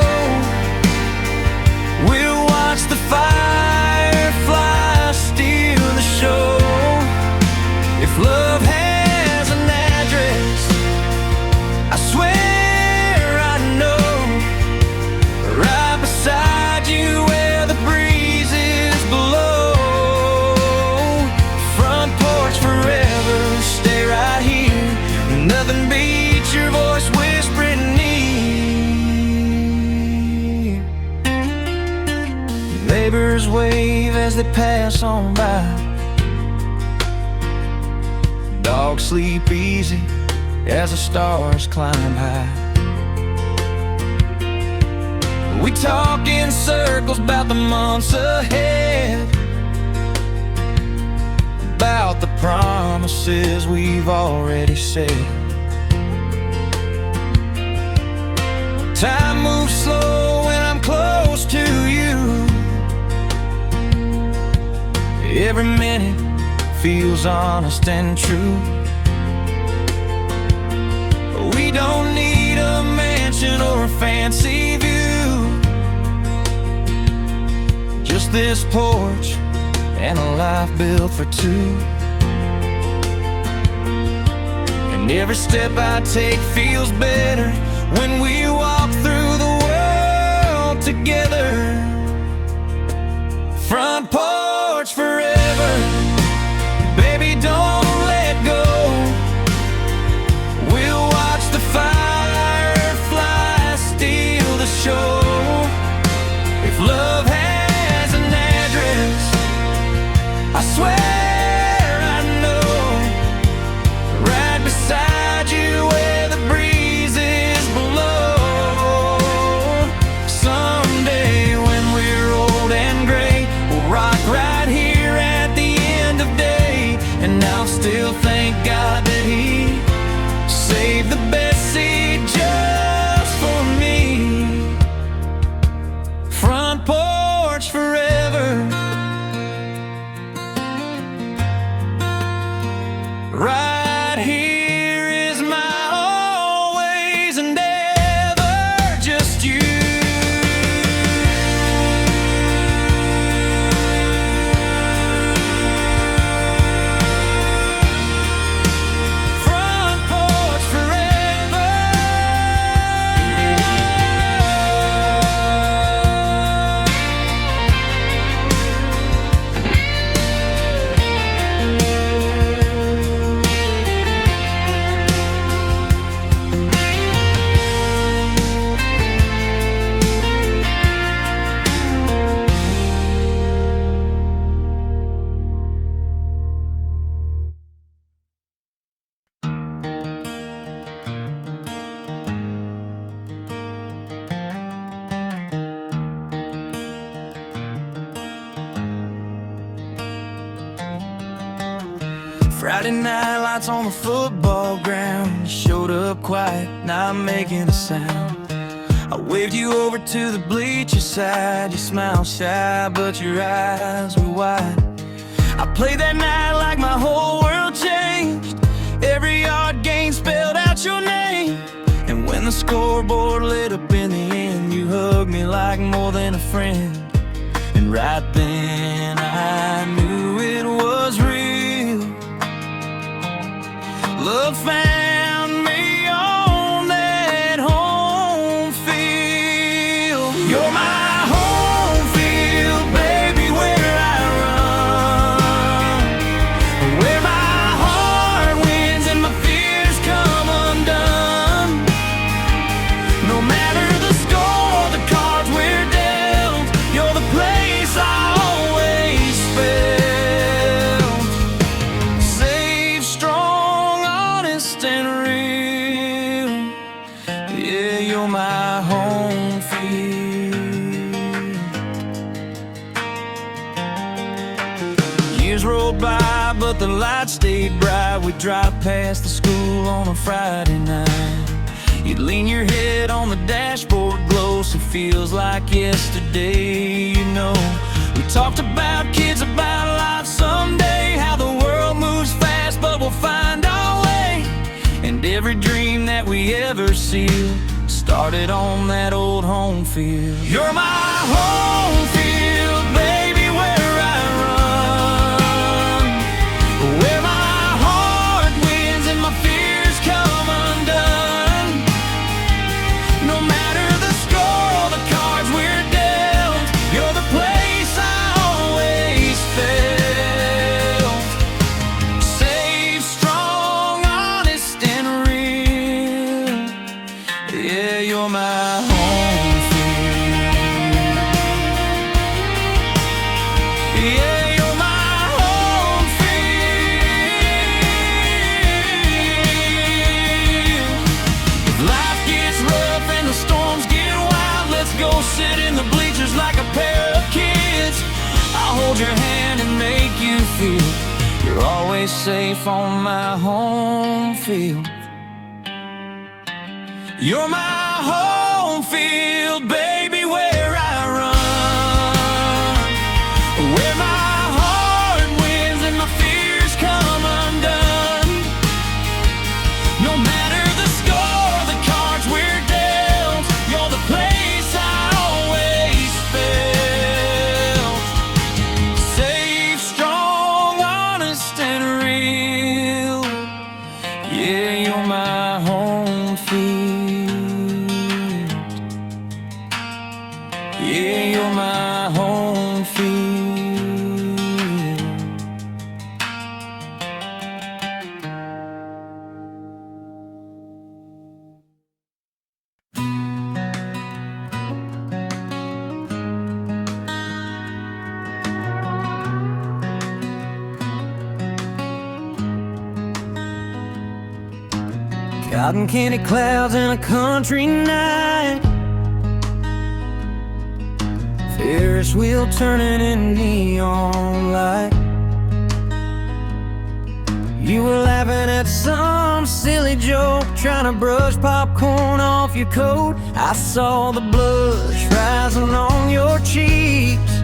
We'll watch the fireflies steal the show. If love has an address, I swear I know. Right beside you where the breezes blow. Front porch forever, stay right here. Nothing beats your voice whispering near. Neighbors wave as they pass on by. Dogs sleep easy as the stars climb high. We talk in circles about the months ahead, about the promises we've already said. Time moves slow when I'm close to you. Every minute feels honest and true. We don't need a mansion or a fancy view, just this porch and a life built for two. And every step I take feels better when we walk through the world together. Front porch forever, baby, don't let go. We'll watch the fireflies steal the show. If love has an address, I swear I know. Right beside you where the breezes blow. Someday when we're old and gray, we'll rock right here at the end of day. And I'll still thank God that He saved the best seat just for me. Front porch forever, right here is my always and ever, just you. Front porch forever. Friday night lights on the football ground. You showed up quiet, not making a sound. I waved you over to the bleacher side. You smiled shy, but your eyes were wide. I played that night like my whole world changed. Every yard gain spelled out your name. And when the scoreboard lit up in the end, you hugged me like more than a friend. And right then I knew it was real. love found me on that home field. You're my home field, baby, where I run, where my heart wins and my fears come undone. No matter the score, the cards we're dealt, you're the place I always felt. Safe, strong, honest, and real. Yeah, you're my home field. Years rolled by, but the lights stayed bright. We'd drive past the school on a Friday night. You'd lean your head on the dashboard, glow, so feels like yesterday, you know. We talked about kids, about life someday, how the world moves fast, but we'll find our way. And every dream that we ever sealed started on that old home field. You're my home field, baby, where I run, where my heart wins and my fears come undone. No matter the score or the cards we're dealt, you're the place I always felt. Safe, strong, honest, and real. Yeah, you're my home field. Yeah, you're my home field. If life gets rough and the storms get wild, let's go sit in the bleachers like a pair of kids. I'll hold your hand and make you feel you're always safe on my home field. You're my home field, baby, where I run, where my heart wins and my fears come undone. No matter the score, the cards we're dealt, you're the place I always felt. Safe, strong, honest, and real. Yeah, you're my home field. Yeah, you're my home field. Cotton candy clouds and a country night, Ferris wheel turning in neon light. You were laughing at some silly joke, trying to brush popcorn off your coat. I saw the blush rising on your cheeks.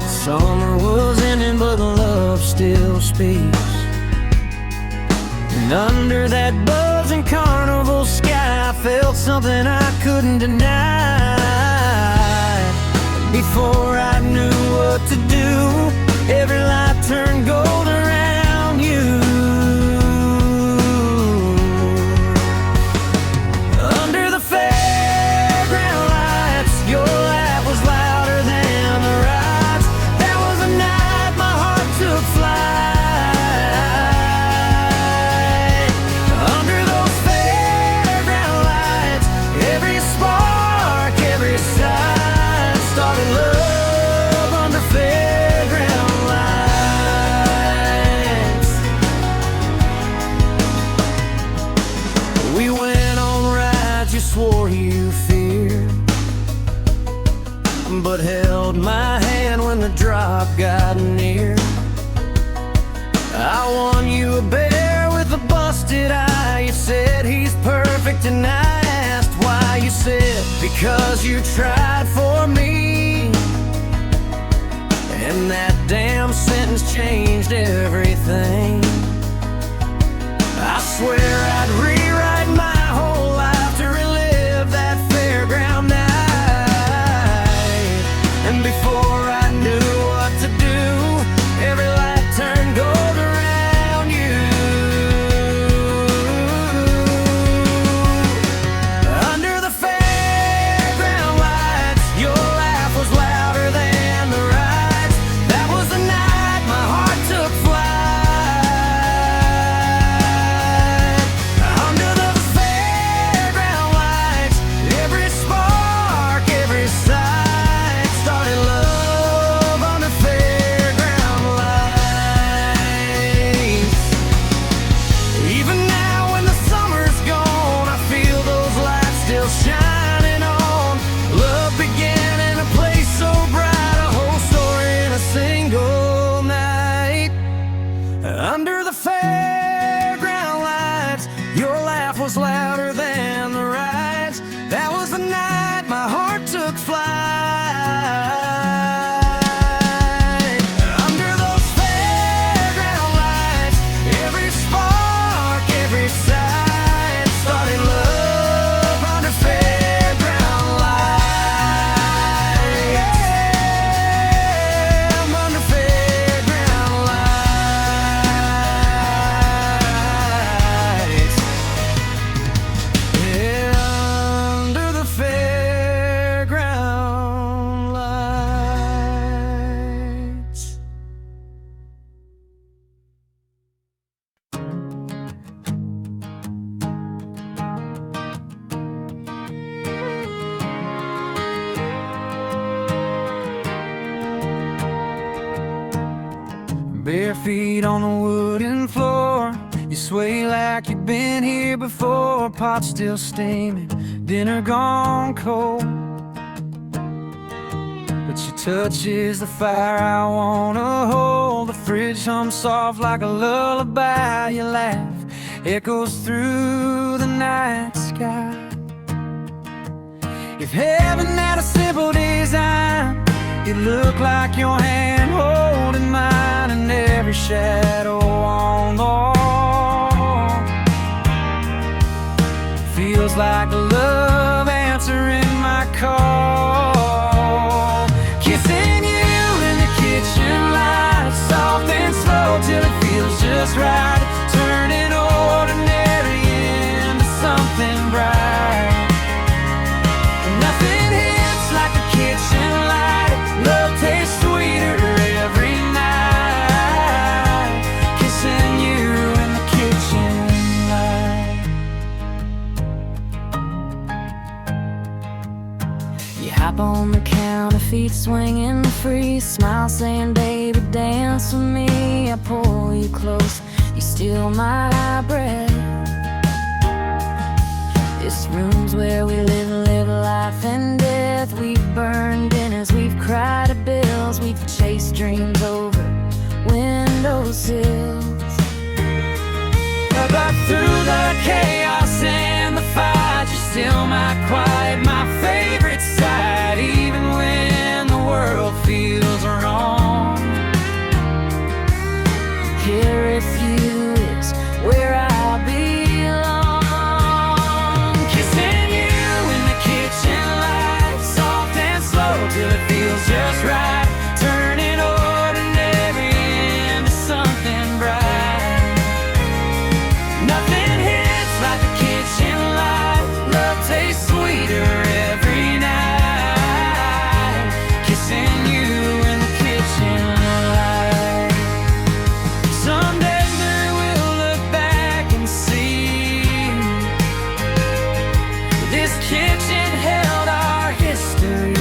Summer was ending, but love still speaks. And under that buzzing carnival sky, I felt something I couldn't deny. Before I knew what to do, every light turned gold around you. Under the fairground lights, your laugh was louder than the rides. That was the night my heart took flight. Under those fairground lights, every spark, every sign started love under fairground lights. We went on rides you swore you feared, but held my hand when the drop got near. I won you a bear with a busted eye. You said he's perfect, and I asked why. You said because you tried for me. And that damn sentence changed everything. I swear I'd rewrite my whole life to relive that fairground night. And before I knew what to do, every light turned gold around you. Bare feet on the wooden floor, you sway like you've been here before. Pot still steaming, dinner gone cold, but your touch is the fire I wanna hold. The fridge hums soft like a lullaby. Your laugh echoes through the night sky. If heaven had a simple design, it looked like your hand holding mine, and every shadow on the wall feels like a love answering my call. Kissing you in the kitchen light, soft and slow till it feels just right, turning ordinary into something bright. Nothing hits like the kitchen light. Love tastes sweeter every night, kissing you in the kitchen light. You hop on the counter, feet swinging free, smile saying, baby, dance with me. I pull you close, you steal my breath. This room's where we live life and death. We've burned dinners, we've cried at bills, we've chased dreams over windowsills. But through the chaos and the fight, you're still my quiet, my favorite side. Even when the world feels wrong, here with you is where I belong. Till it feels just right, turning ordinary into something bright. Nothing hits like the kitchen light. Love tastes sweeter every night, kissing you in the kitchen light. Someday we'll look back and see this kitchen held our history.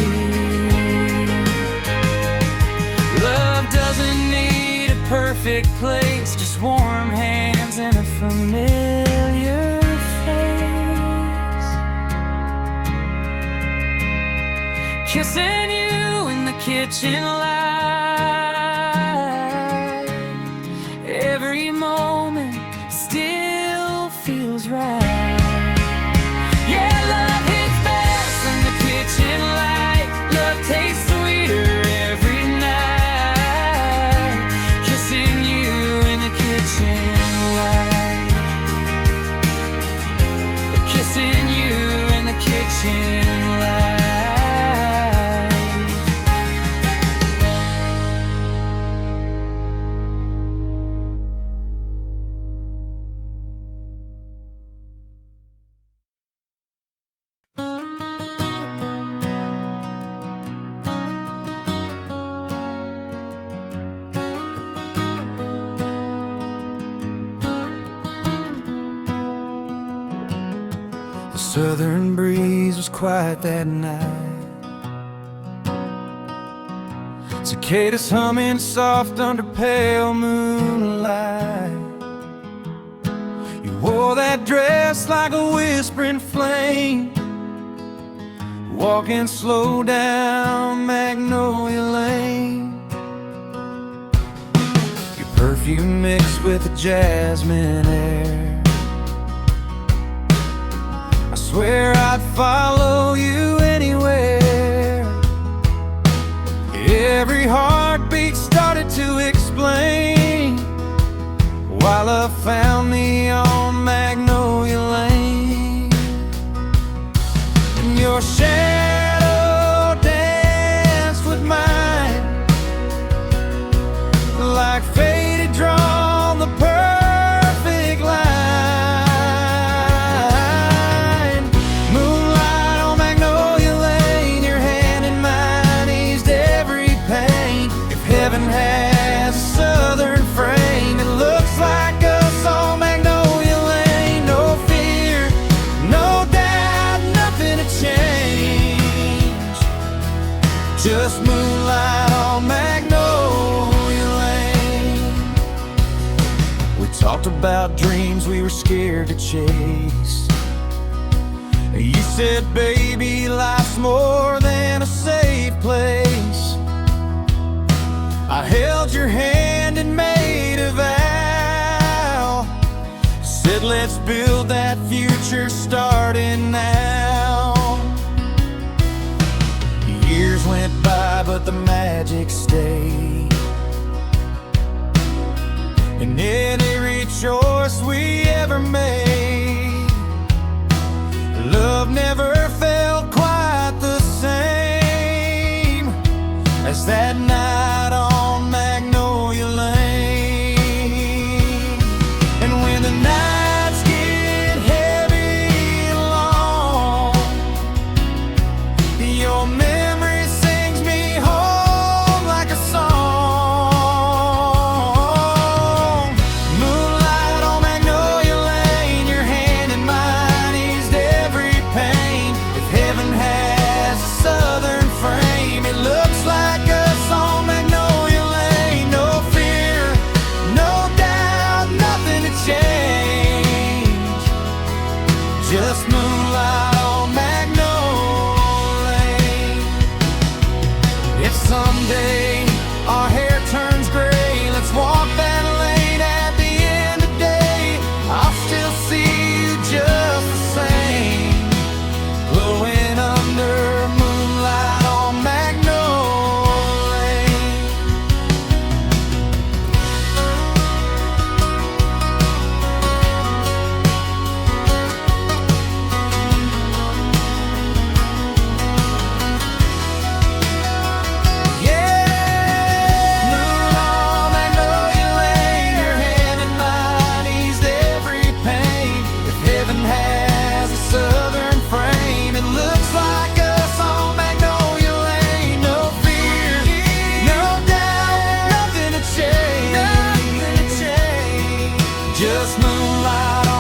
Perfect place, just warm hands and a familiar face. Kissing you in the kitchen light. Every moment still feels right. Yeah, love hits best in the kitchen light. Love tastes sweeter every night, kissing you in the kitchen light. Kissing you in the kitchen light. The southern breeze was quiet that night, cicadas humming soft under pale moonlight. You wore that dress like a whispering flame, walking slow down Magnolia Lane. Your perfume mixed with the jasmine air. I swear I'd follow you anywhere. Every heartbeat started to explain why love found me on Magnolia Lane. And your shadow danced with mine like fate had drawn the perfect line. Moonlight dreams we were scared to chase. You said, baby, life's more than a safe place. I held your hand and made a vow. Said, let's build that future starting now. Years went by, but the magic stayed. In any choice we ever made, love never felt quite the same as that night on Magnolia Lane. And when the nights get heavy and long, your memory sings me home like a song. Moonlight on Magnolia Lane, your hand in mine eased every pain. If heaven has a southern frame, it looks like us on Magnolia Lane. No fear, no doubt, nothing to change. Just moonlight on Magnolia Lane. If someday our hair turns gray, let's walk that lane. At the end of the day, I'll still see you just the same, glowing under moonlight on Magnolia Lane. Yeah, moonlight on Magnolia Lane, your hand in mine eased every pain. If heaven has a southern frame, it looks like us on Magnolia Lane. No fear, no doubt, nothing to change. Just moonlight on